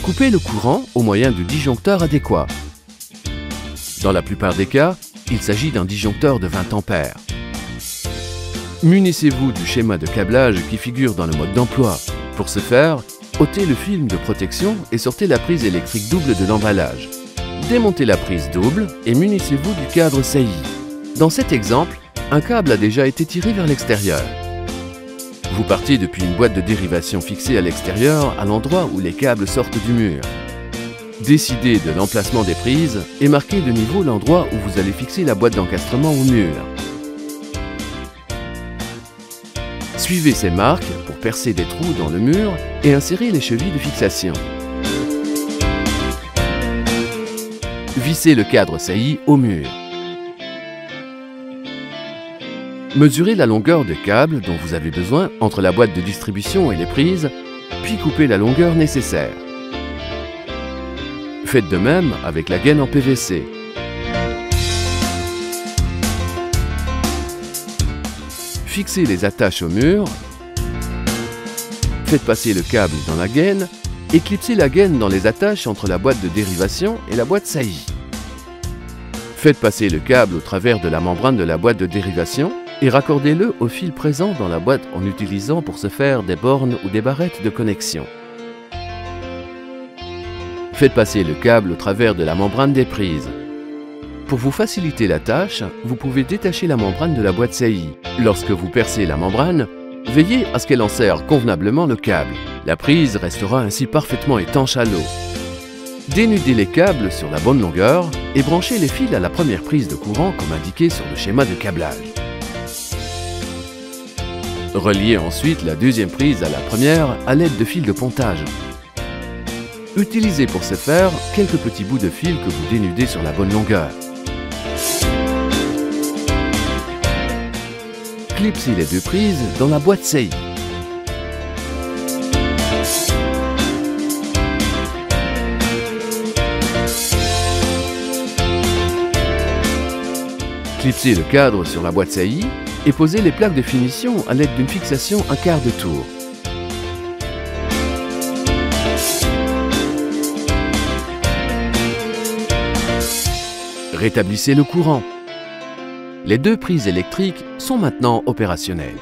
Coupez le courant au moyen du disjoncteur adéquat. Dans la plupart des cas, il s'agit d'un disjoncteur de 20 ampères. Munissez-vous du schéma de câblage qui figure dans le mode d'emploi. Pour ce faire, ôtez le film de protection et sortez la prise électrique double de l'emballage. Démontez la prise double et munissez-vous du cadre saillie. Dans cet exemple, un câble a déjà été tiré vers l'extérieur. Vous partez depuis une boîte de dérivation fixée à l'extérieur, à l'endroit où les câbles sortent du mur. Décidez de l'emplacement des prises et marquez de niveau l'endroit où vous allez fixer la boîte d'encastrement au mur. Suivez ces marques pour percer des trous dans le mur et insérer les chevilles de fixation. Vissez le cadre sailli au mur. Mesurez la longueur de câble dont vous avez besoin entre la boîte de distribution et les prises, puis coupez la longueur nécessaire. Faites de même avec la gaine en PVC. Fixez les attaches au mur, faites passer le câble dans la gaine et clipsez la gaine dans les attaches entre la boîte de dérivation et la boîte saillie. Faites passer le câble au travers de la membrane de la boîte de dérivation et raccordez-le au fil présent dans la boîte en utilisant pour ce faire des bornes ou des barrettes de connexion. Faites passer le câble au travers de la membrane des prises. Pour vous faciliter la tâche, vous pouvez détacher la membrane de la boîte saillie. Lorsque vous percez la membrane, veillez à ce qu'elle enserre convenablement le câble. La prise restera ainsi parfaitement étanche à l'eau. Dénudez les câbles sur la bonne longueur et branchez les fils à la première prise de courant comme indiqué sur le schéma de câblage. Reliez ensuite la deuxième prise à la première à l'aide de fils de pontage. Utilisez pour ce faire quelques petits bouts de fil que vous dénudez sur la bonne longueur. Clipsez les deux prises dans la boîte saillie. Clipsez le cadre sur la boîte saillie et posez les plaques de finition à l'aide d'une fixation un quart de tour. Rétablissez le courant. Les deux prises électriques sont maintenant opérationnelles.